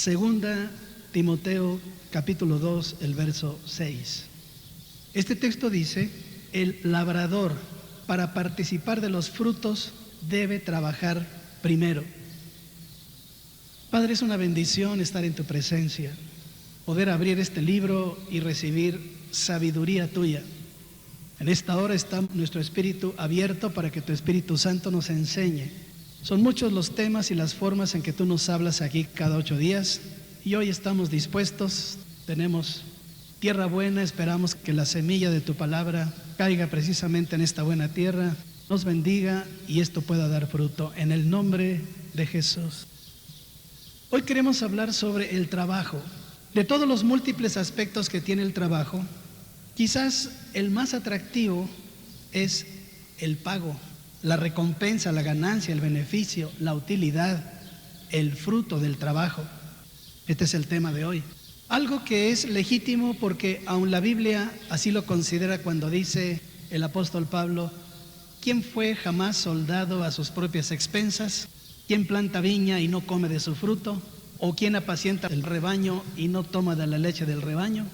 Segunda Timoteo capítulo 2, el verso 6. Este texto dice: el labrador, para participar de los frutos, debe trabajar primero. Padre, es una bendición estar en tu presencia, poder abrir este libro y recibir sabiduría tuya. En esta hora está nuestro espíritu abierto para que tu Espíritu Santo nos enseñe. Son muchos los temas y las formas en que tú nos hablas aquí cada 8 días, y hoy estamos dispuestos, tenemos tierra buena, esperamos que la semilla de tu palabra caiga precisamente en esta buena tierra, nos bendiga y esto pueda dar fruto, en el nombre de Jesús. Hoy queremos hablar sobre el trabajo. De todos los múltiples aspectos que tiene el trabajo, quizás el más atractivo es el pago, la recompensa, la ganancia, el beneficio, la utilidad, el fruto del trabajo. Este es el tema de hoy. Algo que es legítimo porque aun la Biblia así lo considera cuando dice el apóstol Pablo: ¿quién fue jamás soldado a sus propias expensas? ¿Quién planta viña y no come de su fruto? ¿O quién apacienta el rebaño y no toma de la leche del rebaño?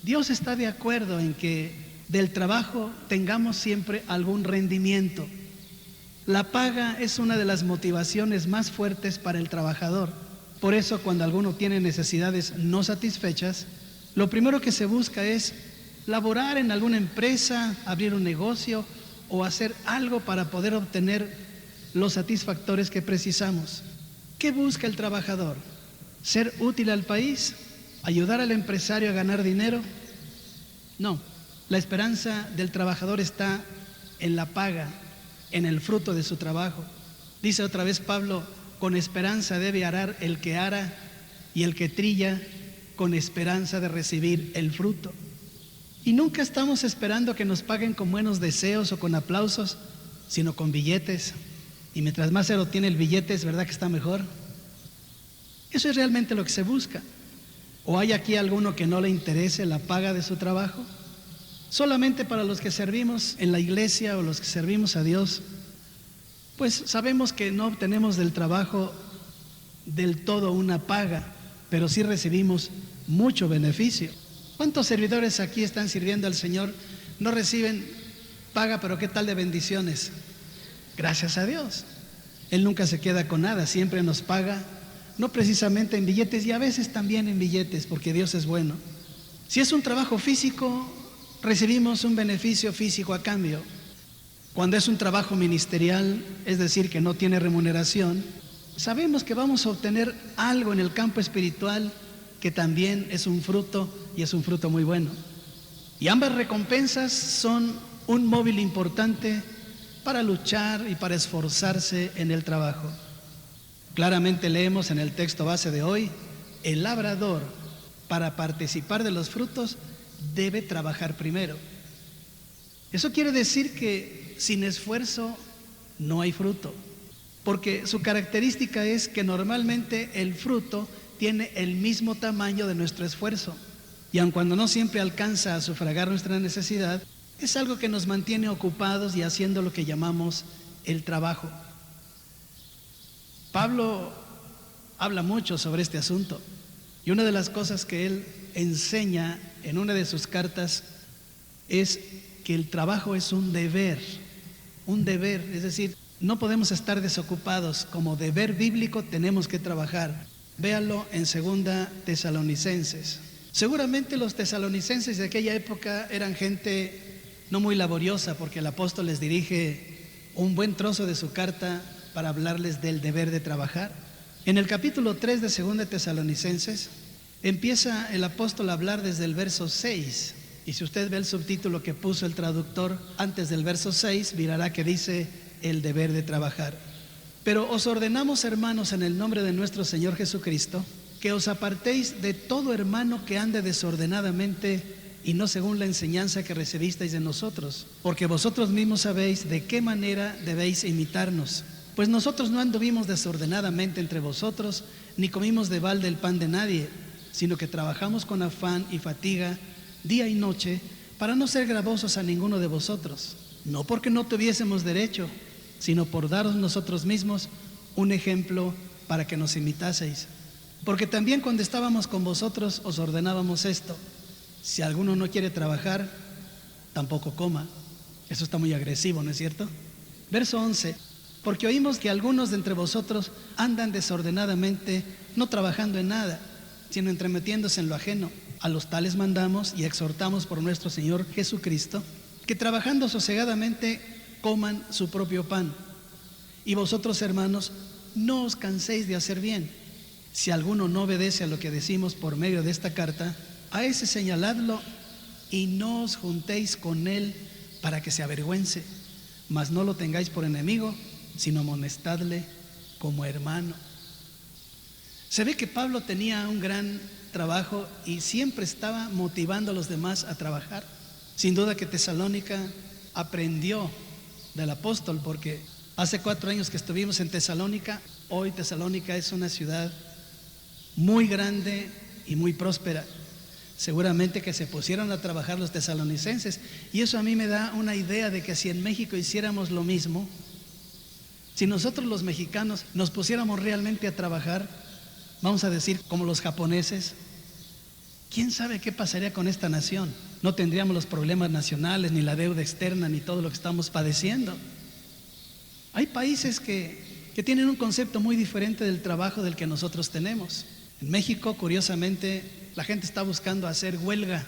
Dios está de acuerdo en que del trabajo tengamos siempre algún rendimiento. La paga es una de las motivaciones más fuertes para el trabajador. Por eso, cuando alguno tiene necesidades no satisfechas, lo primero que se busca es laborar en alguna empresa, abrir un negocio o hacer algo para poder obtener los satisfactores que precisamos. ¿Qué busca el trabajador? ¿Ser útil al país? ¿Ayudar al empresario a ganar dinero? No, la esperanza del trabajador está en la paga, en el fruto de su trabajo. Dice otra vez Pablo: con esperanza debe arar el que ara, y el que trilla con esperanza de recibir el fruto. Y nunca estamos esperando que nos paguen con buenos deseos o con aplausos, sino con billetes. Y mientras más cero tiene el billete, es verdad que está mejor. Eso es realmente lo que se busca. ¿O hay aquí alguno que no le interese la paga de su trabajo? Solamente para los que servimos en la iglesia o los que servimos a Dios, pues sabemos que no obtenemos del trabajo del todo una paga, pero sí recibimos mucho beneficio. ¿Cuántos servidores aquí están sirviendo al Señor? No reciben paga, pero ¿qué tal de bendiciones? Gracias a Dios. Él nunca se queda con nada, siempre nos paga, no precisamente en billetes, y a veces también en billetes, porque Dios es bueno. Si es un trabajo físico, recibimos un beneficio físico a cambio. Cuando es un trabajo ministerial, es decir, que no tiene remuneración, sabemos que vamos a obtener algo en el campo espiritual que también es un fruto, y es un fruto muy bueno. Y ambas recompensas son un móvil importante para luchar y para esforzarse en el trabajo. Claramente leemos en el texto base de hoy: el labrador, para participar de los frutos, debe trabajar primero. Eso quiere decir que sin esfuerzo no hay fruto, porque su característica es que normalmente el fruto tiene el mismo tamaño de nuestro esfuerzo, y aun cuando no siempre alcanza a sufragar nuestra necesidad, es algo que nos mantiene ocupados y haciendo lo que llamamos el trabajo. Pablo habla mucho sobre este asunto, y una de las cosas que él enseña en una de sus cartas es que el trabajo es un deber, es decir, no podemos estar desocupados. Como deber bíblico tenemos que trabajar. Véanlo en 2 Tesalonicenses. Seguramente los tesalonicenses de aquella época eran gente no muy laboriosa, porque el apóstol les dirige un buen trozo de su carta para hablarles del deber de trabajar. En el capítulo 3 de 2 Tesalonicenses empieza el apóstol a hablar desde el verso 6. Y si usted ve el subtítulo que puso el traductor antes del verso 6, mirará que dice el deber de trabajar. Pero os ordenamos, hermanos, en el nombre de nuestro Señor Jesucristo, que os apartéis de todo hermano que ande desordenadamente y no según la enseñanza que recibisteis de nosotros, porque vosotros mismos sabéis de qué manera debéis imitarnos. Pues nosotros no anduvimos desordenadamente entre vosotros, ni comimos de balde el pan de nadie, sino que trabajamos con afán y fatiga día y noche, para no ser gravosos a ninguno de vosotros, no porque no tuviésemos derecho, sino por daros nosotros mismos un ejemplo para que nos imitaseis. Porque también cuando estábamos con vosotros os ordenábamos esto: si alguno no quiere trabajar, tampoco coma. Eso está muy agresivo, ¿no es cierto? Verso 11: porque oímos que algunos de entre vosotros andan desordenadamente, no trabajando en nada, sino entremetiéndose en lo ajeno. A los tales mandamos y exhortamos por nuestro Señor Jesucristo, que trabajando sosegadamente coman su propio pan. Y vosotros, hermanos, no os canséis de hacer bien. Si alguno no obedece a lo que decimos por medio de esta carta, a ese señaladlo y no os juntéis con él para que se avergüence, mas no lo tengáis por enemigo, sino amonestadle como hermano. Se ve que Pablo tenía un gran trabajo y siempre estaba motivando a los demás a trabajar. Sin duda que Tesalónica aprendió del apóstol, porque hace 4 años que estuvimos en Tesalónica. Hoy Tesalónica es una ciudad muy grande y muy próspera. Seguramente que se pusieron a trabajar los tesalonicenses, y eso a mí me da una idea de que si en México hiciéramos lo mismo, si nosotros los mexicanos nos pusiéramos realmente a trabajar, vamos a decir como los japoneses, ¿quién sabe qué pasaría con esta nación? No tendríamos los problemas nacionales, ni la deuda externa, ni todo lo que estamos padeciendo. Hay países que tienen un concepto muy diferente del trabajo del que nosotros tenemos. En México, curiosamente, la gente está buscando hacer huelga.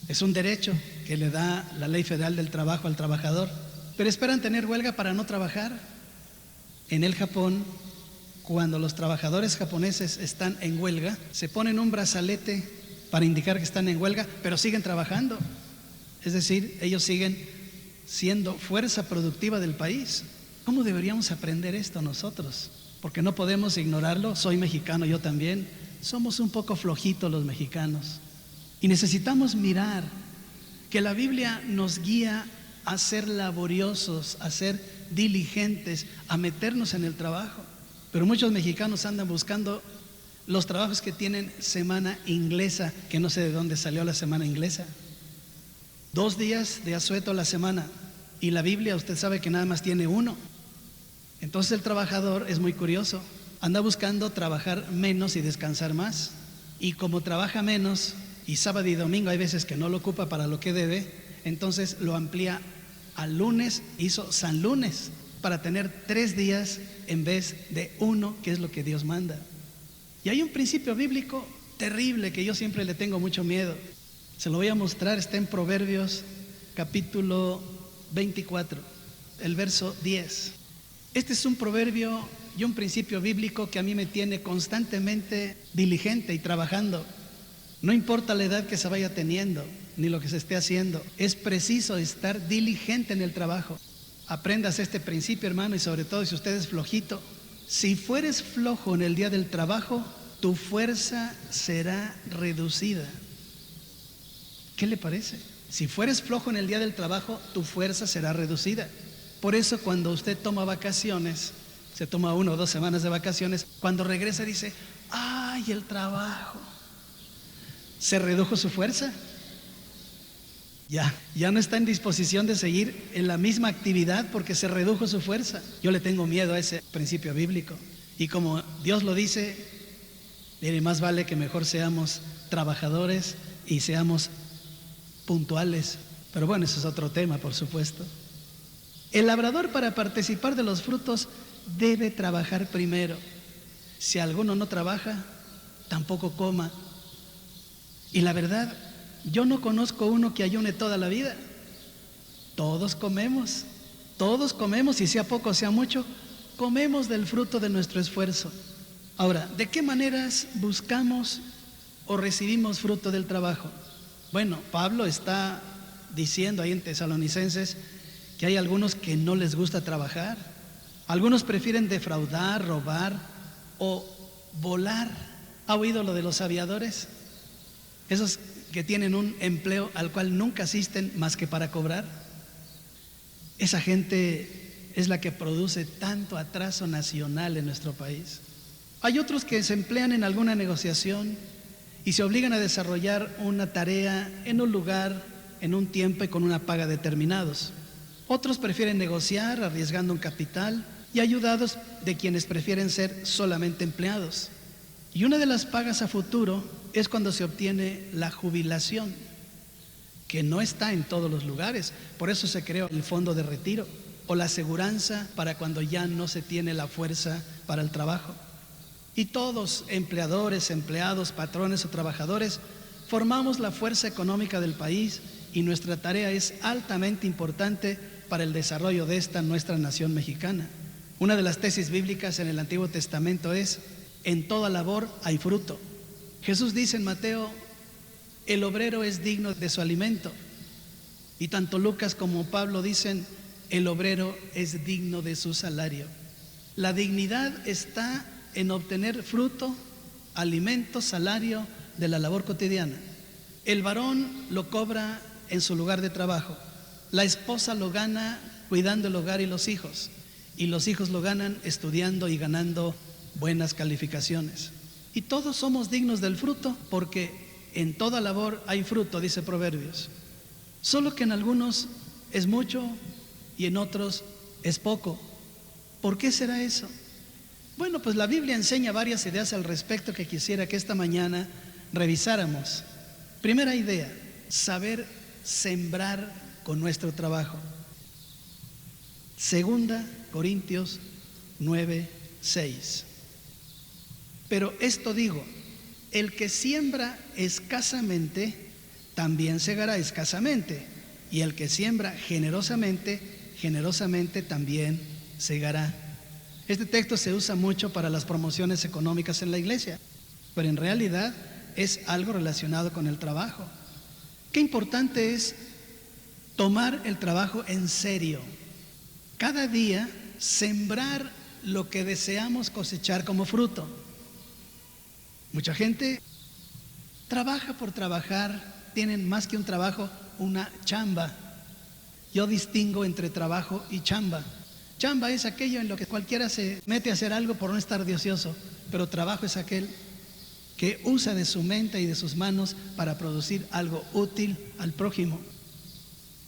Es un derecho que le da la Ley Federal del Trabajo al trabajador, pero esperan tener huelga para no trabajar. En el Japón, cuando los trabajadores japoneses están en huelga, se ponen un brazalete para indicar que están en huelga, pero siguen trabajando. Es decir, ellos siguen siendo fuerza productiva del país. ¿Cómo deberíamos aprender esto nosotros? Porque no podemos ignorarlo. Soy mexicano, yo también. Somos un poco flojitos los mexicanos. Y necesitamos mirar que la Biblia nos guía a ser laboriosos, a ser diligentes, a meternos en el trabajo. Pero muchos mexicanos andan buscando los trabajos que tienen semana inglesa, que no sé de dónde salió la semana inglesa. 2 días de asueto a la semana, y la Biblia usted sabe que nada más tiene 1. Entonces el trabajador es muy curioso, anda buscando trabajar menos y descansar más, y como trabaja menos y sábado y domingo hay veces que no lo ocupa para lo que debe, entonces lo amplía al lunes, hizo San Lunes, para tener 3 días en vez de 1, que es lo que Dios manda. Y hay un principio bíblico terrible que yo siempre le tengo mucho miedo. Se lo voy a mostrar, está en Proverbios capítulo 24, el verso 10. Este es un proverbio y un principio bíblico que a mí me tiene constantemente diligente y trabajando. No importa la edad que se vaya teniendo, ni lo que se esté haciendo, es preciso estar diligente en el trabajo. Aprendas este principio, hermano, y sobre todo si usted es flojito. Si fueres flojo en el día del trabajo, tu fuerza será reducida. ¿Qué le parece? Si fueres flojo en el día del trabajo, tu fuerza será reducida. Por eso cuando usted toma vacaciones, se toma 1 o 2 semanas de vacaciones, cuando regresa dice, ¡ay, el trabajo! ¿Se redujo su fuerza? Ya no está en disposición de seguir en la misma actividad porque se redujo su fuerza. Yo le tengo miedo a ese principio bíblico. Y como Dios lo dice, mire, más vale que mejor seamos trabajadores y seamos puntuales. Pero bueno, eso es otro tema, por supuesto. El labrador, para participar de los frutos, debe trabajar primero. Si alguno no trabaja, tampoco coma. Y la verdad, yo no conozco uno que ayune toda la vida. Todos comemos, y sea poco, sea mucho, comemos del fruto de nuestro esfuerzo. Ahora, ¿de qué maneras buscamos o recibimos fruto del trabajo? Bueno, Pablo está diciendo ahí en Tesalonicenses que hay algunos que no les gusta trabajar. Algunos prefieren defraudar, robar o volar. ¿Ha oído lo de los aviadores? Esos que tienen un empleo al cual nunca asisten más que para cobrar. Esa gente es la que produce tanto atraso nacional en nuestro país. Hay otros que se emplean en alguna negociación y se obligan a desarrollar una tarea en un lugar, en un tiempo y con una paga determinados. Otros prefieren negociar arriesgando un capital y ayudados de quienes prefieren ser solamente empleados. Y una de las pagas a futuro es cuando se obtiene la jubilación, que no está en todos los lugares. Por eso se creó el fondo de retiro o la aseguranza para cuando ya no se tiene la fuerza para el trabajo. Y todos, empleadores, empleados, patrones o trabajadores, formamos la fuerza económica del país y nuestra tarea es altamente importante para el desarrollo de esta nuestra nación mexicana. Una de las tesis bíblicas en el Antiguo Testamento es: en toda labor hay fruto. Jesús dice en Mateo: el obrero es digno de su alimento. Y tanto Lucas como Pablo dicen: el obrero es digno de su salario. La dignidad está en obtener fruto, alimento, salario de la labor cotidiana. El varón lo cobra en su lugar de trabajo. La esposa lo gana cuidando el hogar y los hijos. Y los hijos lo ganan estudiando y ganando buenas calificaciones. Y todos somos dignos del fruto, porque en toda labor hay fruto, dice Proverbios. Solo que en algunos es mucho y en otros es poco. ¿Por qué será eso? Bueno, pues la Biblia enseña varias ideas al respecto que quisiera que esta mañana revisáramos. Primera idea: saber sembrar con nuestro trabajo. Segunda Corintios 9:6. Pero esto digo: el que siembra escasamente, también segará escasamente, y el que siembra generosamente, generosamente también segará. Este texto se usa mucho para las promociones económicas en la iglesia, pero en realidad es algo relacionado con el trabajo. Qué importante es tomar el trabajo en serio. Cada día sembrar lo que deseamos cosechar como fruto. Mucha gente trabaja por trabajar, tienen más que un trabajo, una chamba. Yo distingo entre trabajo y chamba. Chamba es aquello en lo que cualquiera se mete a hacer algo por no estar de ocioso, pero trabajo es aquel que usa de su mente y de sus manos para producir algo útil al prójimo.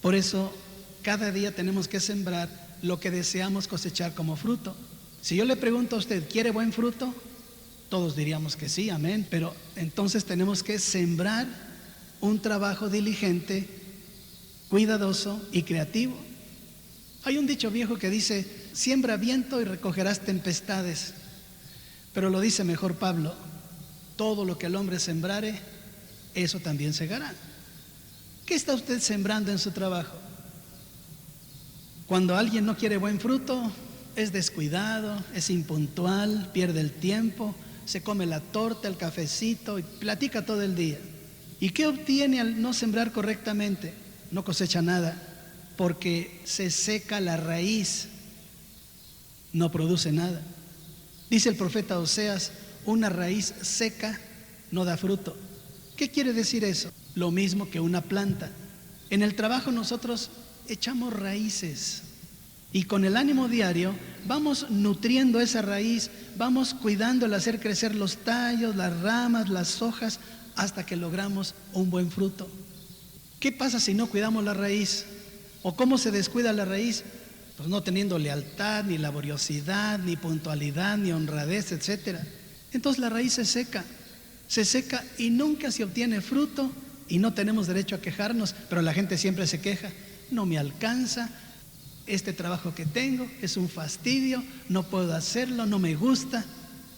Por eso, cada día tenemos que sembrar lo que deseamos cosechar como fruto. Si yo le pregunto a usted: ¿quiere buen fruto? Todos diríamos que sí, amén. Pero entonces tenemos que sembrar un trabajo diligente, cuidadoso y creativo. Hay un dicho viejo que dice: siembra viento y recogerás tempestades. Pero lo dice mejor Pablo: todo lo que el hombre sembrare, eso también segará. ¿Qué está usted sembrando en su trabajo? Cuando alguien no quiere buen fruto, es descuidado, es impuntual, pierde el tiempo, se come la torta, el cafecito y platica todo el día. ¿Y qué obtiene al no sembrar correctamente? No cosecha nada, porque se seca la raíz, no produce nada. Dice el profeta Oseas: una raíz seca no da fruto. ¿Qué quiere decir eso? Lo mismo que una planta. En el trabajo nosotros echamos raíces y con el ánimo diario vamos nutriendo esa raíz, vamos cuidándola, hacer crecer los tallos, las ramas, las hojas, hasta que logramos un buen fruto. ¿Qué pasa si no cuidamos la raíz? ¿O cómo se descuida la raíz? Pues no teniendo lealtad, ni laboriosidad, ni puntualidad, ni honradez, etc. Entonces la raíz se seca y nunca se obtiene fruto, y no tenemos derecho a quejarnos, pero la gente siempre se queja: no me alcanza, este trabajo que tengo es un fastidio, no puedo hacerlo, no me gusta.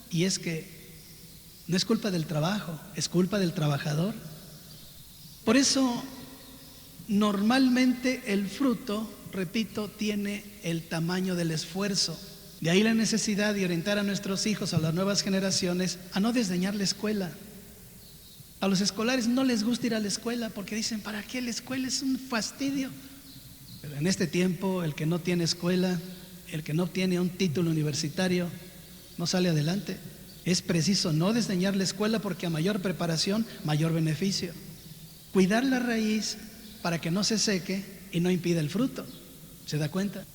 Y es que no es culpa del trabajo, es culpa del trabajador. Por eso, normalmente el fruto, repito, tiene el tamaño del esfuerzo. De ahí la necesidad de orientar a nuestros hijos, a las nuevas generaciones, a no desdeñar la escuela. A los escolares no les gusta ir a la escuela porque dicen: ¿para qué la escuela? Es un fastidio. Pero en este tiempo, el que no tiene escuela, el que no tiene un título universitario, no sale adelante. Es preciso no desdeñar la escuela, porque a mayor preparación, mayor beneficio. Cuidar la raíz para que no se seque y no impida el fruto. ¿Se da cuenta?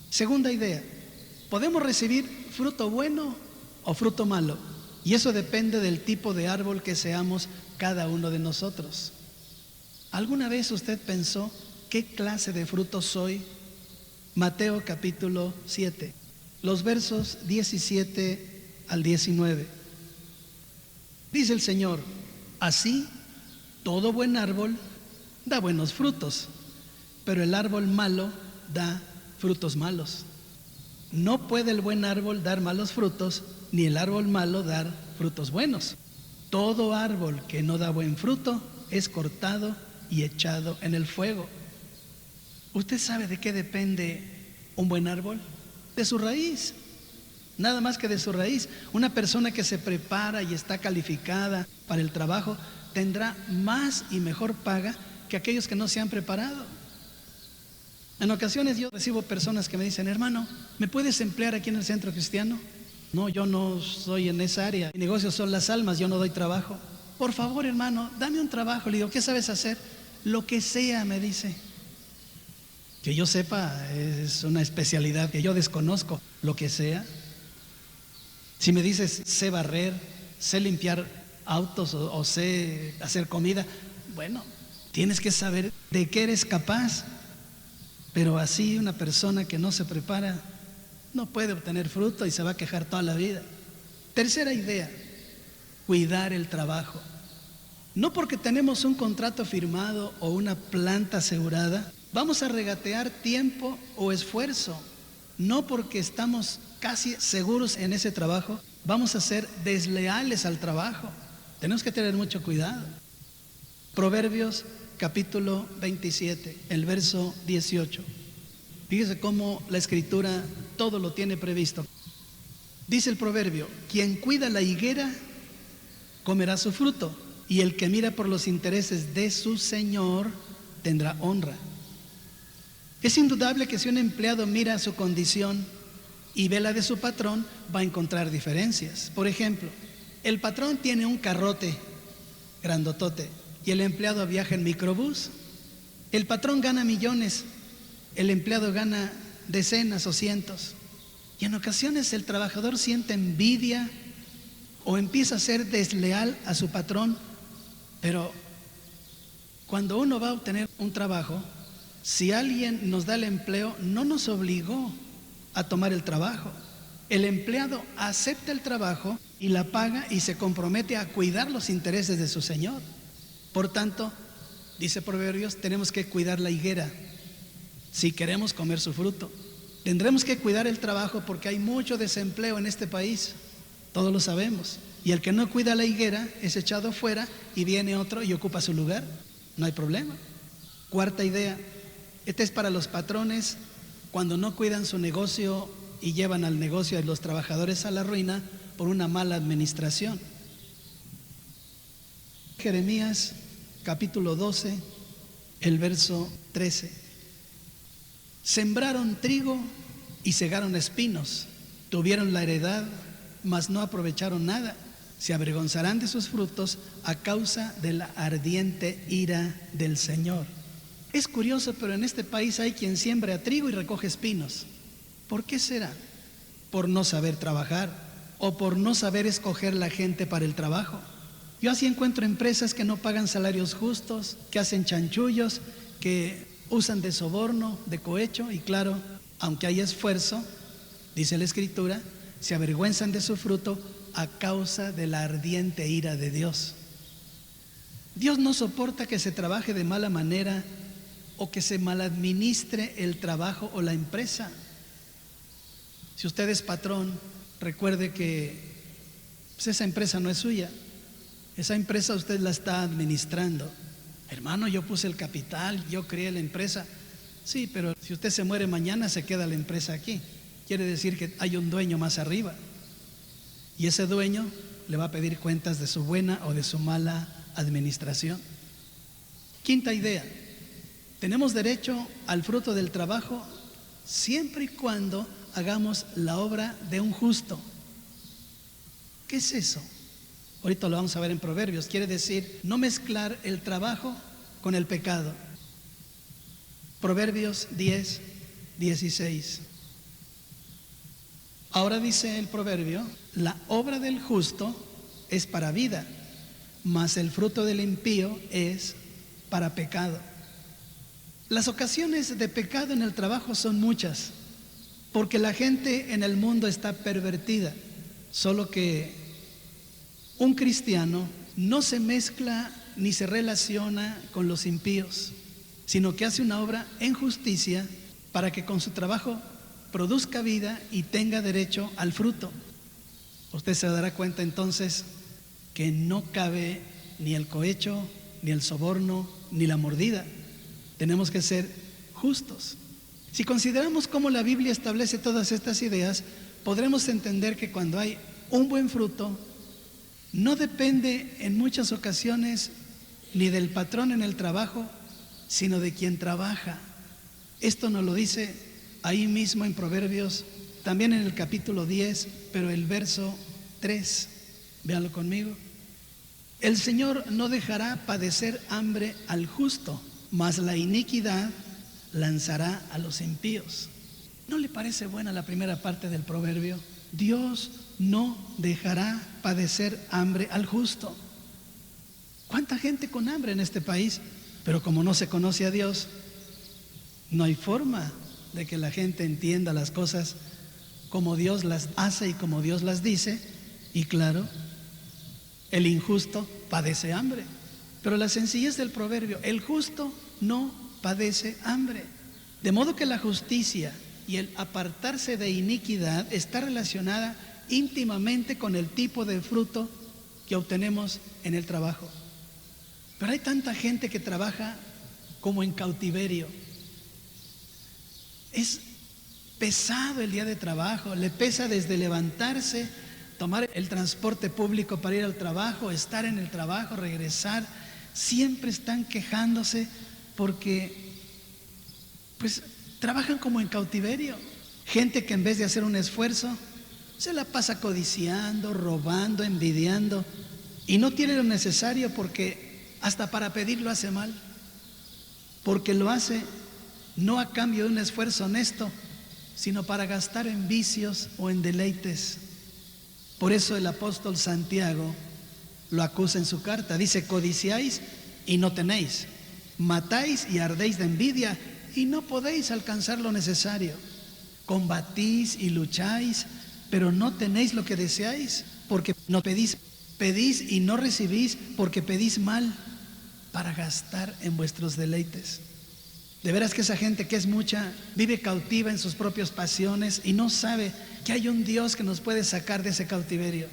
Segunda idea: podemos recibir fruto bueno o fruto malo, y eso depende del tipo de árbol que seamos cada uno de nosotros. ¿Alguna vez usted pensó qué clase de fruto soy? Mateo capítulo 7, los versos 17 al 19. Dice el Señor, así todo buen árbol da buenos frutos, pero el árbol malo da frutos malos. No puede el buen árbol dar malos frutos, ni el árbol malo dar frutos buenos. Todo árbol que no da buen fruto es cortado y echado en el fuego. ¿Usted sabe de qué depende un buen árbol? De su raíz. Nada más que de su raíz. Una persona que se prepara y está calificada para el trabajo tendrá más y mejor paga que aquellos que no se han preparado. En ocasiones yo recibo personas que me dicen, hermano, ¿me puedes emplear aquí en el centro cristiano? No, yo no soy en esa área. Mi negocio son las almas, yo no doy trabajo. Por favor, hermano, dame un trabajo. Le digo, ¿qué sabes hacer? Lo que sea, me dice. Que yo sepa, es una especialidad que yo desconozco. Lo que sea. Si me dices, sé barrer, sé limpiar autos o sé hacer comida, bueno, tienes que saber de qué eres capaz. Pero así una persona que no se prepara no puede obtener fruto y se va a quejar toda la vida. Tercera idea, cuidar el trabajo. No porque tenemos un contrato firmado o una planta asegurada, vamos a regatear tiempo o esfuerzo. No porque estamos casi seguros en ese trabajo, vamos a ser desleales al trabajo. Tenemos que tener mucho cuidado. Proverbios capítulo 27, el verso 18. Fíjese cómo la escritura todo lo tiene previsto. Dice el proverbio, quien cuida la higuera comerá su fruto, y el que mira por los intereses de su señor tendrá honra. Es indudable que si un empleado mira su condición y ve la de su patrón, va a encontrar diferencias. Por ejemplo, el patrón tiene un carrote grandotote y el empleado viaja en microbús. El patrón gana millones, el empleado gana decenas o cientos. Y en ocasiones el trabajador siente envidia o empieza a ser desleal a su patrón. Pero cuando uno va a obtener un trabajo, si alguien nos da el empleo, no nos obligó a tomar el trabajo. El empleado acepta el trabajo y la paga y se compromete a cuidar los intereses de su señor. Por tanto, dice Proverbios, tenemos que cuidar la higuera si queremos comer su fruto. Tendremos que cuidar el trabajo porque hay mucho desempleo en este país, todos lo sabemos. Y el que no cuida la higuera es echado fuera y viene otro y ocupa su lugar. No hay problema. Cuarta idea, esta es para los patrones cuando no cuidan su negocio y llevan al negocio de los trabajadores a la ruina por una mala administración. Jeremías capítulo 12, el verso 13. Sembraron trigo y cegaron espinos, tuvieron la heredad, mas no aprovecharon nada. Se avergonzarán de sus frutos a causa de la ardiente ira del Señor. Es curioso, pero en este país hay quien siembra trigo y recoge espinos. ¿Por qué será? Por no saber trabajar o por no saber escoger la gente para el trabajo. Yo así encuentro empresas que no pagan salarios justos, que hacen chanchullos, que usan de soborno, de cohecho, y claro, aunque hay esfuerzo, dice la Escritura, se avergüenzan de su fruto a causa de la ardiente ira de Dios. Dios no soporta que se trabaje de mala manera o que se maladministre el trabajo o la empresa. Si usted es patrón, recuerde que pues esa empresa no es suya. Esa empresa usted la está administrando. Hermano, yo puse el capital, yo creé la empresa. Sí, pero si usted se muere mañana, se queda la empresa aquí. Quiere decir que hay un dueño más arriba. Y ese dueño le va a pedir cuentas de su buena o de su mala administración. Quinta idea, tenemos derecho al fruto del trabajo siempre y cuando hagamos la obra de un justo. ¿Qué es eso? Ahorita lo vamos a ver en Proverbios. Quiere decir no mezclar el trabajo con el pecado. Proverbios 10, 16. Ahora dice el proverbio, la obra del justo es para vida, mas el fruto del impío es para pecado. Las ocasiones de pecado en el trabajo son muchas, porque la gente en el mundo está pervertida, solo que Un cristiano no se mezcla ni se relaciona con los impíos, sino que hace una obra en justicia para que con su trabajo produzca vida y tenga derecho al fruto. Usted se dará cuenta entonces que no cabe ni el cohecho, ni el soborno, ni la mordida. Tenemos que ser justos. Si consideramos cómo la Biblia establece todas estas ideas, podremos entender que cuando hay un buen fruto, no depende en muchas ocasiones ni del patrón en el trabajo, sino de quien trabaja. Esto nos lo dice ahí mismo en Proverbios, también en el capítulo 10, pero el verso 3. Véanlo conmigo. El Señor no dejará padecer hambre al justo, mas la iniquidad lanzará a los impíos. ¿No le parece buena la primera parte del proverbio? Dios no dejará padecer hambre al justo. ¿Cuánta gente con hambre en este país? Pero como no se conoce a Dios, no hay forma de que la gente entienda las cosas como Dios las hace y como Dios las dice. Y claro, el injusto padece hambre. Pero la sencillez del proverbio, el justo no padece hambre. De modo que la justicia y el apartarse de iniquidad está relacionada íntimamente con el tipo de fruto que obtenemos en el trabajo. Pero hay tanta gente que trabaja como en cautiverio. Es pesado el día de trabajo, le pesa desde levantarse, tomar el transporte público para ir al trabajo, estar en el trabajo, regresar. Siempre están quejándose porque pues trabajan como en cautiverio. Gente que en vez de hacer un esfuerzo se la pasa codiciando, robando, envidiando, y no tiene lo necesario porque hasta para pedir lo hace mal, porque lo hace no a cambio de un esfuerzo honesto, sino para gastar en vicios o en deleites. Por eso el apóstol Santiago lo acusa en su carta. Dice: codiciáis y no tenéis, matáis y ardéis de envidia y no podéis alcanzar lo necesario. Combatís y lucháis, pero no tenéis lo que deseáis, porque no pedís. Pedís y no recibís, porque pedís mal, para gastar en vuestros deleites. De veras que esa gente que es mucha vive cautiva en sus propias pasiones y no sabe que hay un Dios que nos puede sacar de ese cautiverio.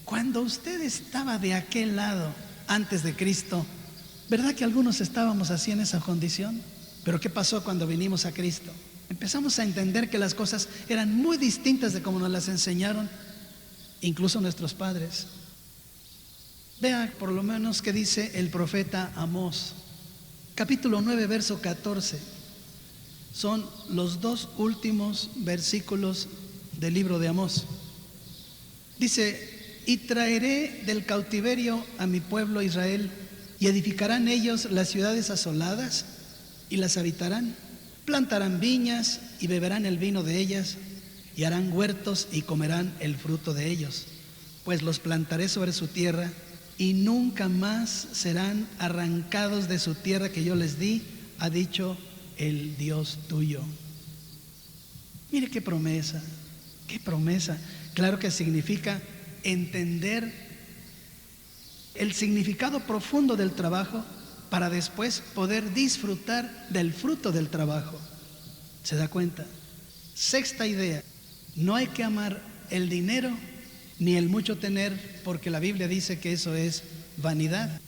Cuando usted estaba de aquel lado antes de Cristo, ¿verdad que algunos estábamos así en esa condición? Pero ¿qué pasó cuando vinimos a Cristo? Empezamos a entender que las cosas eran muy distintas de como nos las enseñaron, incluso nuestros padres. Vea por lo menos qué dice el profeta Amós, capítulo 9, verso 14. Son los dos últimos versículos del libro de Amós. Dice: y traeré del cautiverio a mi pueblo Israel, y edificarán ellos las ciudades asoladas, y las habitarán. Plantarán viñas y beberán el vino de ellas, y harán huertos y comerán el fruto de ellos, pues los plantaré sobre su tierra, y nunca más serán arrancados de su tierra que yo les di, ha dicho el Dios tuyo. Mire qué promesa, qué promesa. Claro que significa entender el significado profundo del trabajo para después poder disfrutar del fruto del trabajo. ¿Se da cuenta? Sexta idea: no hay que amar el dinero ni el mucho tener, porque la Biblia dice que eso es vanidad.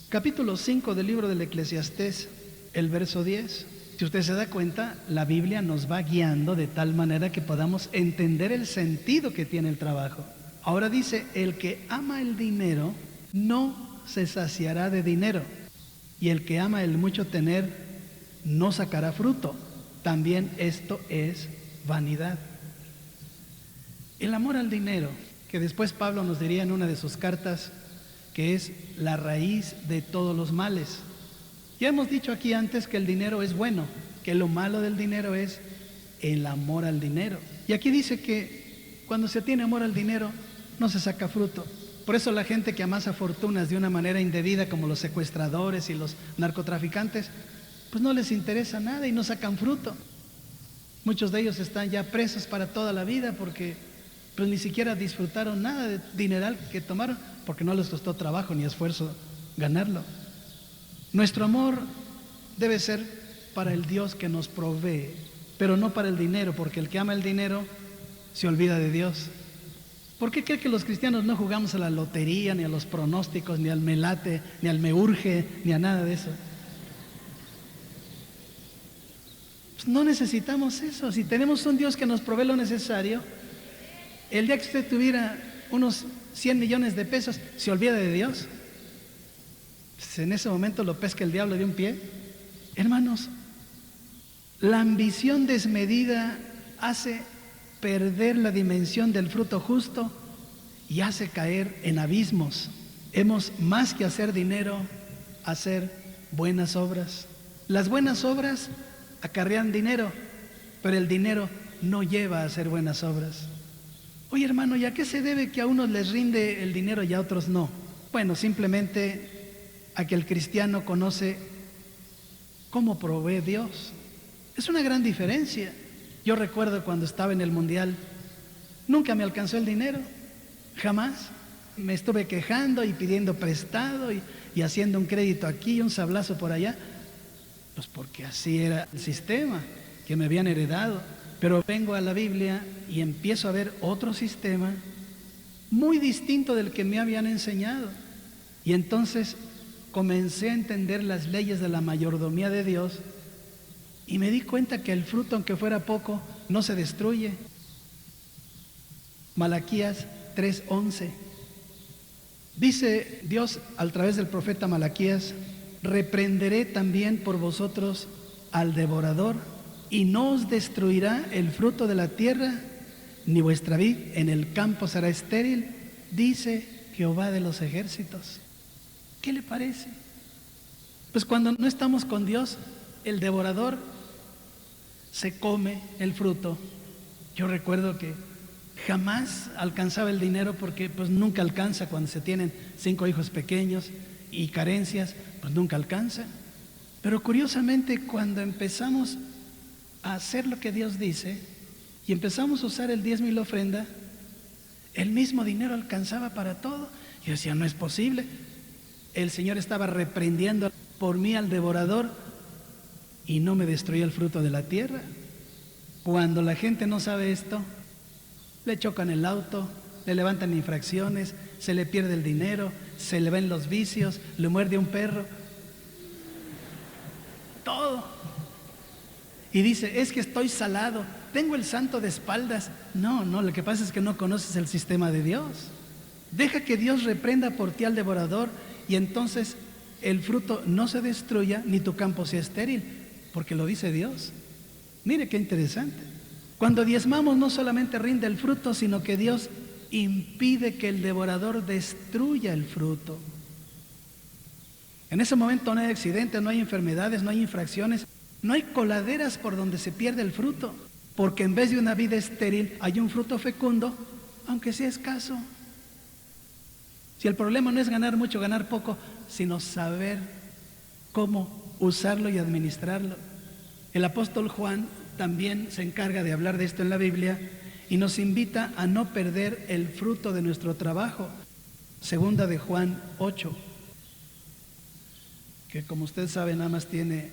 Capítulo 5 del libro del Eclesiastés, el verso 10. Si usted se da cuenta, la Biblia nos va guiando de tal manera que podamos entender el sentido que tiene el trabajo. Ahora dice: el que ama el dinero no se saciará de dinero, y el que ama el mucho tener no sacará fruto. También esto es vanidad. El amor al dinero, que después Pablo nos diría en una de sus cartas que es la raíz de todos los males. Ya hemos dicho aquí antes que el dinero es bueno, que lo malo del dinero es el amor al dinero. Y aquí dice que cuando se tiene amor al dinero no se saca fruto. Por eso la gente que amasa fortunas de una manera indebida, como los secuestradores y los narcotraficantes, pues no les interesa nada y no sacan fruto. Muchos de ellos están ya presos para toda la vida porque pues ni siquiera disfrutaron nada de dineral que tomaron, porque no les costó trabajo ni esfuerzo ganarlo. Nuestro amor debe ser para el Dios que nos provee, pero no para el dinero, porque el que ama el dinero se olvida de Dios. ¿Por qué cree que los cristianos no jugamos a la lotería, ni a los pronósticos, ni al melate, ni al me urge, ni a nada de eso? Pues no necesitamos eso. Si tenemos un Dios que nos provee lo necesario, el día que usted tuviera unos 100 millones de pesos, ¿se olvida de Dios? Pues en ese momento lo pesca el diablo de un pie. Hermanos, la ambición desmedida hace perder la dimensión del fruto justo y hace caer en abismos. Hemos más que hacer dinero, hacer buenas obras. Las buenas obras acarrean dinero, pero el dinero no lleva a hacer buenas obras. Oye, hermano, ¿y a qué se debe que a unos les rinde el dinero y a otros no? Bueno, simplemente a que el cristiano conoce cómo provee Dios. Es una gran diferencia. Yo recuerdo cuando estaba en el mundial, nunca me alcanzó el dinero, jamás. Me estuve quejando y pidiendo prestado y haciendo un crédito aquí, un sablazo por allá, pues porque así era el sistema que me habían heredado. Pero vengo a la Biblia y empiezo a ver otro sistema muy distinto del que me habían enseñado. Y entonces comencé a entender las leyes de la mayordomía de Dios y me di cuenta que el fruto, aunque fuera poco, no se destruye. Malaquías 3:11. Dice Dios a través del profeta Malaquías: reprenderé también por vosotros al devorador, y no os destruirá el fruto de la tierra, ni vuestra vid en el campo será estéril, dice Jehová de los ejércitos. ¿Qué le parece? Pues cuando no estamos con Dios, el devorador se come el fruto. Yo recuerdo que jamás alcanzaba el dinero, porque pues nunca alcanza cuando se tienen 5 hijos pequeños y carencias, pues nunca alcanza. Pero curiosamente, cuando empezamos a hacer lo que Dios dice y empezamos a usar el diezmo y la ofrenda, el mismo dinero alcanzaba para todo. Yo decía, no es posible. El Señor estaba reprendiendo por mí al devorador y no me destruía el fruto de la tierra. Cuando la gente no sabe esto, le chocan el auto, le levantan infracciones, se le pierde el dinero, se le ven los vicios, le muerde un perro, todo. Y dice, es que estoy salado, tengo el santo de espaldas. No, lo que pasa es que no conoces el sistema de Dios. Deja que Dios reprenda por ti al devorador y entonces el fruto no se destruya ni tu campo sea estéril, porque lo dice Dios. Mire qué interesante. Cuando diezmamos no solamente rinde el fruto, sino que Dios impide que el devorador destruya el fruto. En ese momento no hay accidentes, no hay enfermedades, no hay infracciones, no hay coladeras por donde se pierde el fruto, porque en vez de una vida estéril hay un fruto fecundo, aunque sea escaso. Si el problema no es ganar mucho, ganar poco, sino saber cómo usarlo y administrarlo. El apóstol Juan también se encarga de hablar de esto en la Biblia y nos invita a no perder el fruto de nuestro trabajo. Segunda de Juan 8, que como usted sabe nada más tiene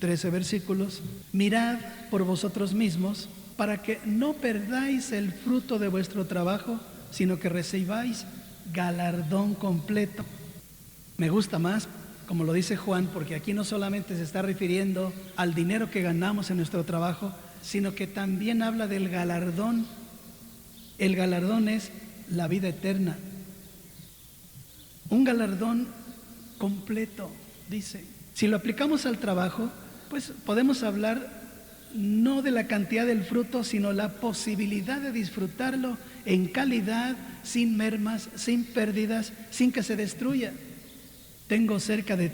13 versículos. Mirad por vosotros mismos para que no perdáis el fruto de vuestro trabajo, sino que recibáis galardón completo. Me gusta más, como lo dice Juan, porque aquí no solamente se está refiriendo al dinero que ganamos en nuestro trabajo, sino que también habla del galardón. El galardón es la vida eterna. Un galardón completo, dice. Si lo aplicamos al trabajo, pues podemos hablar no de la cantidad del fruto, sino la posibilidad de disfrutarlo en calidad, sin mermas, sin pérdidas, sin que se destruya. Tengo cerca de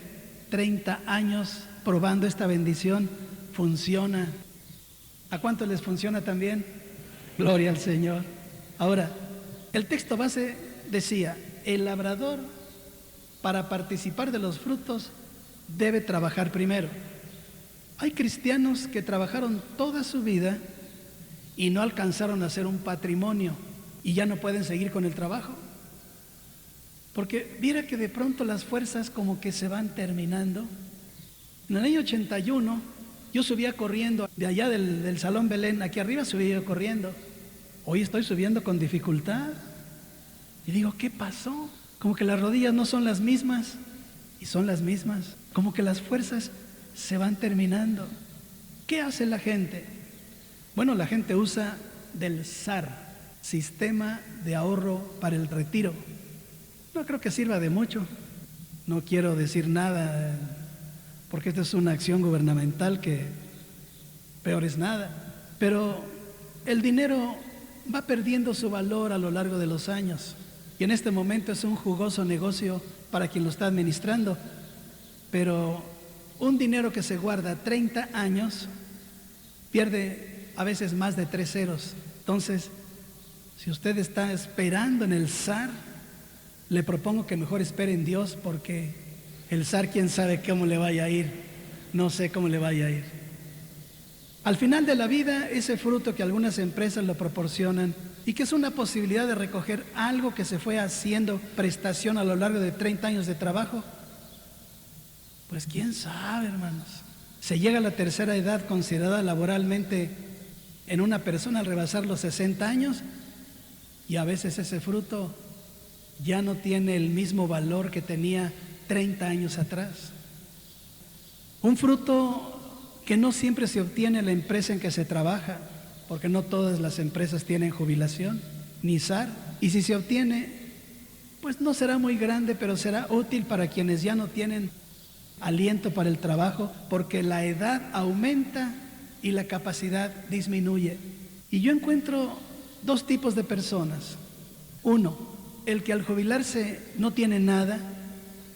30 años probando esta bendición. Funciona. ¿A cuántos les funciona también? Gloria al Señor. Ahora, el texto base decía, el labrador, para participar de los frutos, debe trabajar primero. Hay cristianos que trabajaron toda su vida y no alcanzaron a hacer un patrimonio. y ya no pueden seguir con el trabajo. Porque mira que de pronto las fuerzas como que se van terminando. En el año 81 yo subía corriendo de allá del Salón Belén, aquí arriba subía yo corriendo. Hoy estoy subiendo con dificultad. Y digo, ¿qué pasó? Como que las rodillas no son las mismas, y son las mismas. Como que las fuerzas se van terminando. ¿Qué hace la gente? Bueno, la gente usa del SAR, Sistema de Ahorro para el Retiro. No creo que sirva de mucho. No quiero decir nada, porque esta es una acción gubernamental que peor es nada. Pero el dinero va perdiendo su valor a lo largo de los años. Y en este momento es un jugoso negocio para quien lo está administrando. Pero un dinero que se guarda 30 años pierde a veces más de 3 ceros. Entonces, si usted está esperando en el SAR, le propongo que mejor espere en Dios, porque el SAR quién sabe cómo le vaya a ir. No sé cómo le vaya a ir. Al final de la vida, ese fruto que algunas empresas lo proporcionan y que es una posibilidad de recoger algo que se fue haciendo prestación a lo largo de 30 años de trabajo, pues quién sabe, hermanos. Se llega a la tercera edad considerada laboralmente en una persona al rebasar los 60 años, y a veces ese fruto ya no tiene el mismo valor que tenía 30 años atrás. Un fruto que no siempre se obtiene en la empresa en que se trabaja, porque no todas las empresas tienen jubilación ni SAR, y si se obtiene, pues no será muy grande, pero será útil para quienes ya no tienen aliento para el trabajo, porque la edad aumenta y la capacidad disminuye. Y yo encuentro dos tipos de personas. Uno, el que al jubilarse no tiene nada,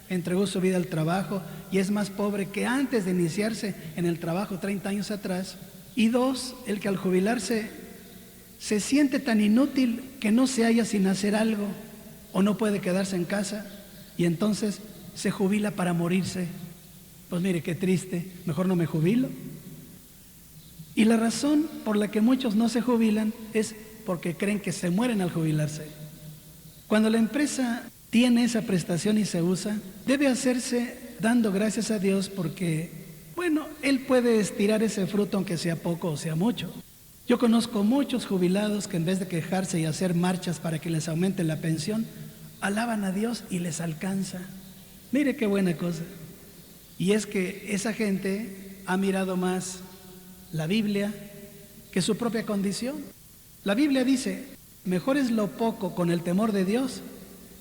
entregó su vida al trabajo y es más pobre que antes de iniciarse en el trabajo 30 años atrás. Y dos, el que al jubilarse se siente tan inútil que no se halla sin hacer algo o no puede quedarse en casa y entonces se jubila para morirse. Pues mire qué triste, mejor no me jubilo. Y la razón por la que muchos no se jubilan es porque creen que se mueren al jubilarse. Cuando la empresa tiene esa prestación y se usa, debe hacerse dando gracias a Dios porque, bueno, Él puede estirar ese fruto aunque sea poco o sea mucho. Yo conozco muchos jubilados que en vez de quejarse y hacer marchas para que les aumente la pensión, alaban a Dios y les alcanza. Mire qué buena cosa. Y es que esa gente ha mirado más la Biblia que su propia condición. La Biblia dice, mejor es lo poco con el temor de Dios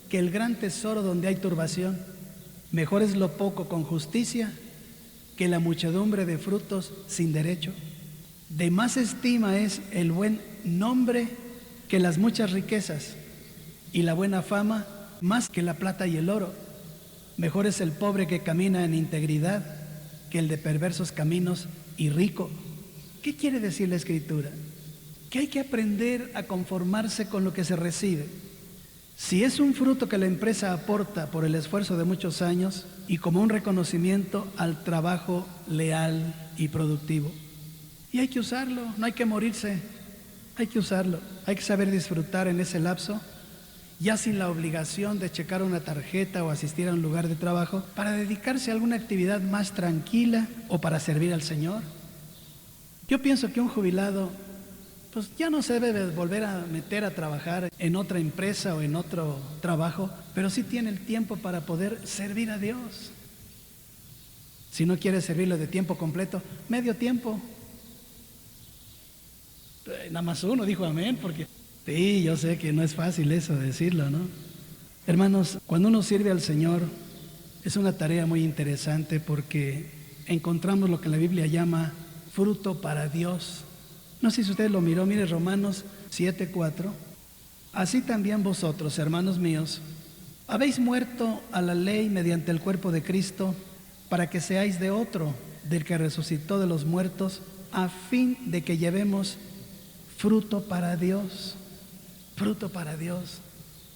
que el gran tesoro donde hay turbación. Mejor es lo poco con justicia que la muchedumbre de frutos sin derecho. De más estima es el buen nombre que las muchas riquezas, y la buena fama más que la plata y el oro. Mejor es el pobre que camina en integridad que el de perversos caminos y rico. ¿Qué quiere decir la Escritura? Que hay que aprender a conformarse con lo que se recibe. Si es un fruto que la empresa aporta por el esfuerzo de muchos años y como un reconocimiento al trabajo leal y productivo. Y hay que usarlo, no hay que morirse, hay que usarlo, hay que saber disfrutar en ese lapso, ya sin la obligación de checar una tarjeta o asistir a un lugar de trabajo, para dedicarse a alguna actividad más tranquila o para servir al Señor. Yo pienso que un jubilado pues ya no se debe volver a meter a trabajar en otra empresa o en otro trabajo, pero sí tiene el tiempo para poder servir a Dios. Si no quiere servirle de tiempo completo, medio tiempo. Nada más uno dijo amén, porque sí, yo sé que no es fácil eso decirlo, ¿no? Hermanos, cuando uno sirve al Señor, es una tarea muy interesante porque encontramos lo que la Biblia llama fruto para Dios. No sé si usted lo miró, mire Romanos 7:4. Así también vosotros, hermanos míos, habéis muerto a la ley mediante el cuerpo de Cristo, para que seáis de otro, del que resucitó de los muertos, a fin de que llevemos fruto para Dios. Fruto para Dios.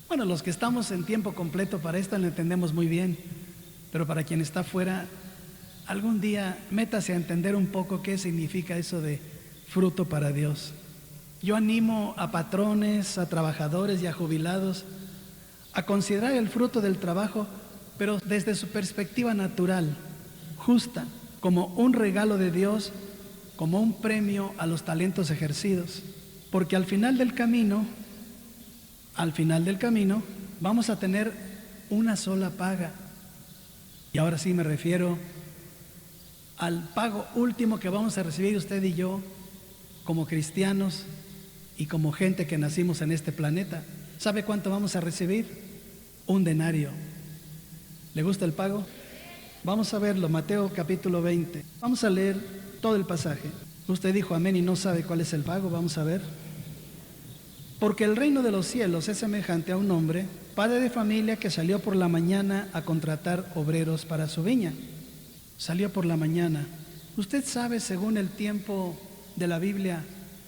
Bueno, los que estamos en tiempo completo para esto lo entendemos muy bien, pero para quien está fuera, algún día métase a entender un poco qué significa eso de fruto para Dios. Yo animo a patrones, a trabajadores y a jubilados a considerar el fruto del trabajo, pero desde su perspectiva natural, justa, como un regalo de Dios, como un premio a los talentos ejercidos. Porque al final del camino, vamos a tener una sola paga. Y ahora sí me refiero al pago último que vamos a recibir usted y yo como cristianos y como gente que nacimos en este planeta. ¿Sabe cuánto vamos a recibir? Un denario. ¿Le gusta el pago? Vamos a verlo, Mateo capítulo 20. Vamos a leer todo el pasaje. Usted dijo amén y no sabe cuál es el pago. Vamos a ver. Porque el reino de los cielos es semejante a un hombre, padre de familia, que salió por la mañana a contratar obreros para su viña. Salió por la mañana. ¿Usted sabe, según el tiempo de la Biblia,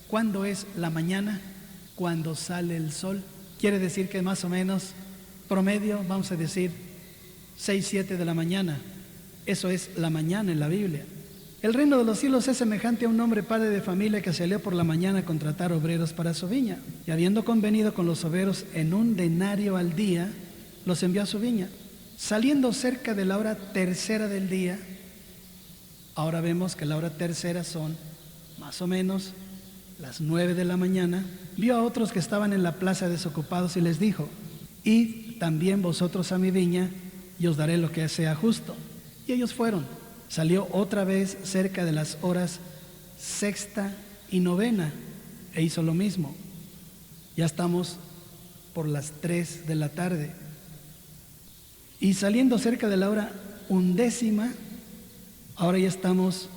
cuándo es la mañana? Cuando sale el sol. Quiere decir que más o menos promedio, vamos a decir 6, 7 de la mañana. Eso es la mañana en la Biblia. El reino de los cielos es semejante a un hombre padre de familia que salió por la mañana a contratar obreros para su viña. Y habiendo convenido con los obreros en un denario al día, los envió a su viña. Saliendo cerca de la hora tercera del día, ahora vemos que la hora tercera son más o menos las 9 de la mañana, vio a otros que estaban en la plaza desocupados y les dijo: id también vosotros a mi viña y os daré lo que sea justo. Y ellos fueron. Salió otra vez cerca de las horas sexta y novena e hizo lo mismo. Ya estamos por las 3 de la tarde. Y saliendo cerca de la hora undécima, ahora ya estamos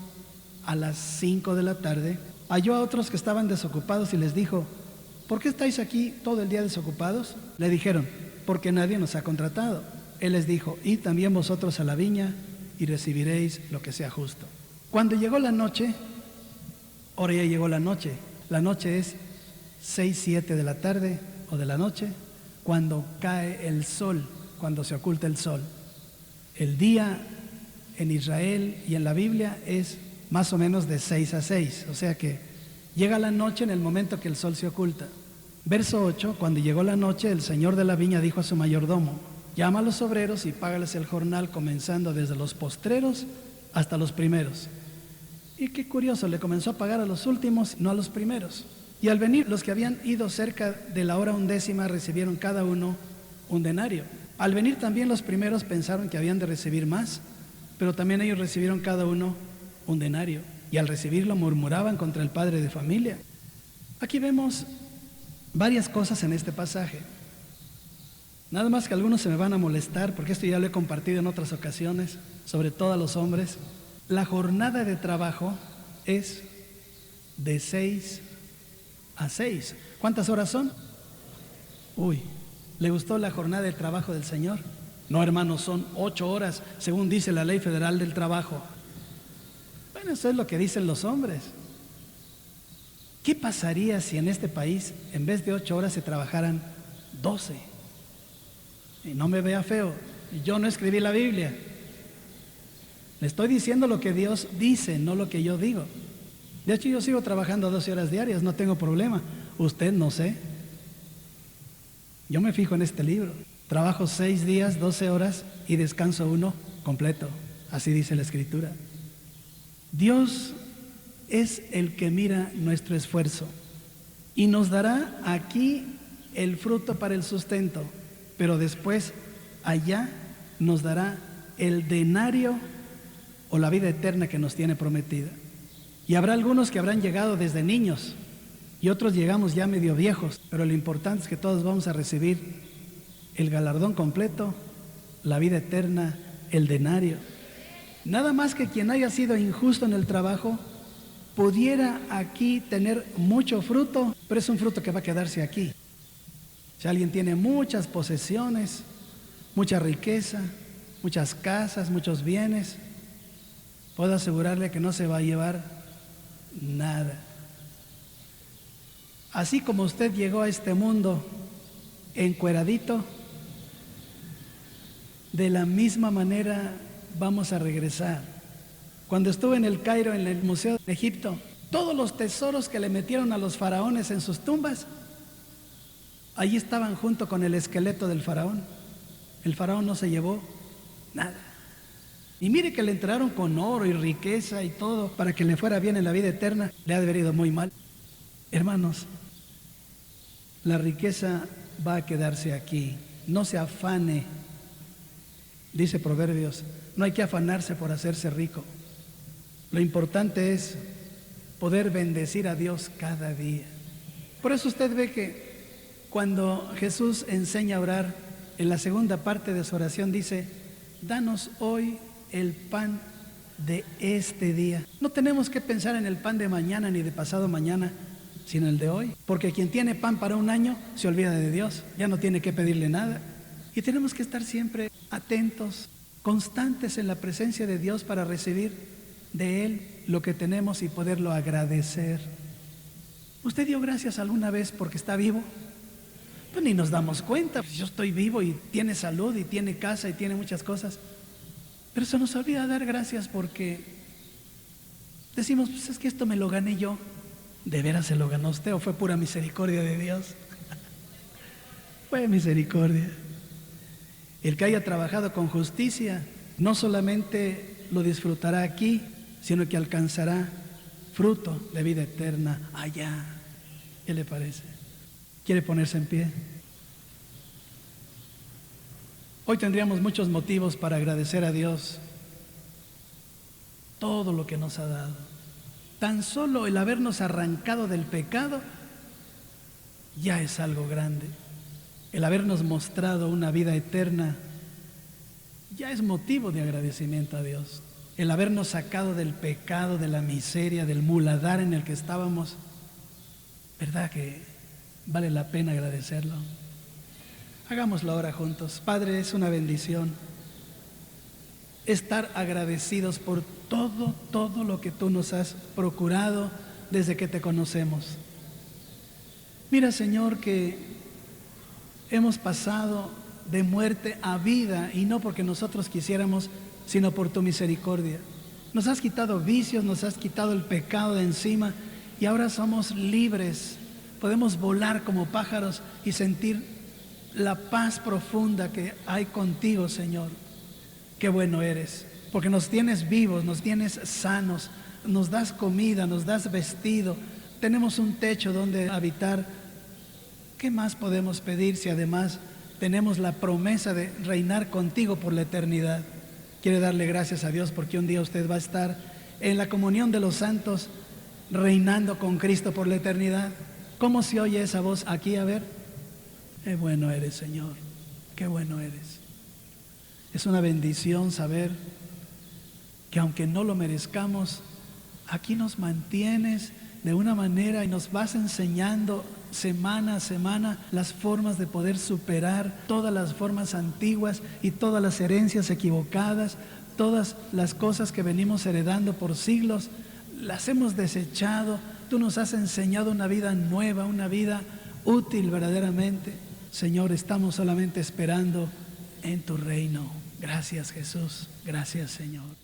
a las 5 de la tarde, halló a otros que estaban desocupados y les dijo: ¿por qué estáis aquí todo el día desocupados? Le dijeron: porque nadie nos ha contratado. Él les dijo: id también vosotros a la viña y recibiréis lo que sea justo. Cuando llegó la noche, ahora ya llegó la noche es 6, 7 de la tarde o de la noche, cuando cae el sol, cuando se oculta el sol. El día en Israel y en la Biblia es más o menos de 6 a 6, o sea que llega la noche en el momento que el sol se oculta. Verso 8, cuando llegó la noche, el señor de la viña dijo a su mayordomo: llama a los obreros y págales el jornal, comenzando desde los postreros hasta los primeros. Y qué curioso, le comenzó a pagar a los últimos, no a los primeros. Y al venir, los que habían ido cerca de la hora undécima recibieron cada uno un denario. Al venir también los primeros pensaron que habían de recibir más, pero también ellos recibieron cada uno un denario. Y al recibirlo murmuraban contra el padre de familia. Aquí vemos varias cosas en este pasaje. Nada más que algunos se me van a molestar, porque esto ya lo he compartido en otras ocasiones, sobre todo a los hombres. La jornada de trabajo es de 6 a 6. ¿Cuántas horas son? Uy, ¿le gustó la jornada de trabajo del Señor? No, hermanos, son 8 horas, según dice la Ley Federal del Trabajo. Bueno, eso es lo que dicen los hombres. ¿Qué pasaría si en este país, en vez de 8 horas, se trabajaran 12? Y no me vea feo, yo no escribí la Biblia. Le estoy diciendo lo que Dios dice, no lo que yo digo. De hecho, yo sigo trabajando 12 horas diarias, no tengo problema. Usted no sé. Yo me fijo en este libro. Trabajo 6 días, 12 horas y descanso 1 completo. Así dice la Escritura. Dios es el que mira nuestro esfuerzo y nos dará aquí el fruto para el sustento, pero después allá nos dará el denario o la vida eterna que nos tiene prometida. Y habrá algunos que habrán llegado desde niños y otros llegamos ya medio viejos, pero lo importante es que todos vamos a recibir el galardón completo, la vida eterna, el denario. Nada más que quien haya sido injusto en el trabajo pudiera aquí tener mucho fruto, pero es un fruto que va a quedarse aquí. Si alguien tiene muchas posesiones, mucha riqueza, muchas casas, muchos bienes, puedo asegurarle que no se va a llevar nada. Así como usted llegó a este mundo encueradito, de la misma manera vamos a regresar. Cuando estuve en el Cairo, en el Museo de Egipto, Todos los tesoros que le metieron a los faraones en sus tumbas, allí estaban junto con el esqueleto del faraón. El faraón no se llevó nada. Y mire que le entraron con oro y riqueza y todo para que le fuera bien en la vida eterna. Le ha de haber ido muy mal. Hermanos, la riqueza va a quedarse aquí. No se afane. Dice Proverbios, no hay que afanarse por hacerse rico. Lo importante es poder bendecir a Dios cada día. Por eso usted ve que cuando Jesús enseña a orar, en la segunda parte de su oración dice, danos hoy el pan de este día. No tenemos que pensar en el pan de mañana ni de pasado mañana, sino el de hoy. Porque quien tiene pan para un año se olvida de Dios, ya no tiene que pedirle nada. Y tenemos que estar siempre atentos, constantes en la presencia de Dios para recibir de Él lo que tenemos y poderlo agradecer. ¿Usted dio gracias alguna vez porque está vivo? Pues ni nos damos cuenta. Yo estoy vivo y tiene salud y tiene casa y tiene muchas cosas. Pero se nos olvida dar gracias porque decimos, pues es que esto me lo gané yo. ¿De veras se lo ganó usted o fue pura misericordia de Dios? Fue misericordia. El que haya trabajado con justicia no solamente lo disfrutará aquí, sino que alcanzará fruto de vida eterna allá. ¿Qué le parece? ¿Quiere ponerse en pie? Hoy tendríamos muchos motivos para agradecer a Dios todo lo que nos ha dado. Tan solo el habernos arrancado del pecado ya es algo grande. El habernos mostrado una vida eterna ya es motivo de agradecimiento a Dios. El habernos sacado del pecado, de la miseria, del muladar en el que estábamos, ¿verdad que vale la pena agradecerlo? Hagámoslo ahora juntos. Padre, es una bendición estar agradecidos por todo lo que tú nos has procurado desde que te conocemos. Mira, Señor, que hemos pasado de muerte a vida, y no porque nosotros quisiéramos, sino por tu misericordia. Nos has quitado vicios, nos has quitado el pecado de encima, y ahora somos libres. Podemos volar como pájaros y sentir la paz profunda que hay contigo, Señor. Qué bueno eres, porque nos tienes vivos, nos tienes sanos, nos das comida, nos das vestido, tenemos un techo donde habitar. ¿Qué más podemos pedir si además tenemos la promesa de reinar contigo por la eternidad? Quiere darle gracias a Dios porque un día usted va a estar en la comunión de los santos, reinando con Cristo por la eternidad. ¿Cómo se oye esa voz aquí? A ver. Qué bueno eres, Señor, qué bueno eres. Es una bendición saber que aunque no lo merezcamos, aquí nos mantienes de una manera y nos vas enseñando semana a semana las formas de poder superar todas las formas antiguas y todas las herencias equivocadas, todas las cosas que venimos heredando por siglos, las hemos desechado. Tú nos has enseñado una vida nueva, una vida útil verdaderamente. Señor, estamos solamente esperando en tu reino. Gracias, Jesús. Gracias, Señor.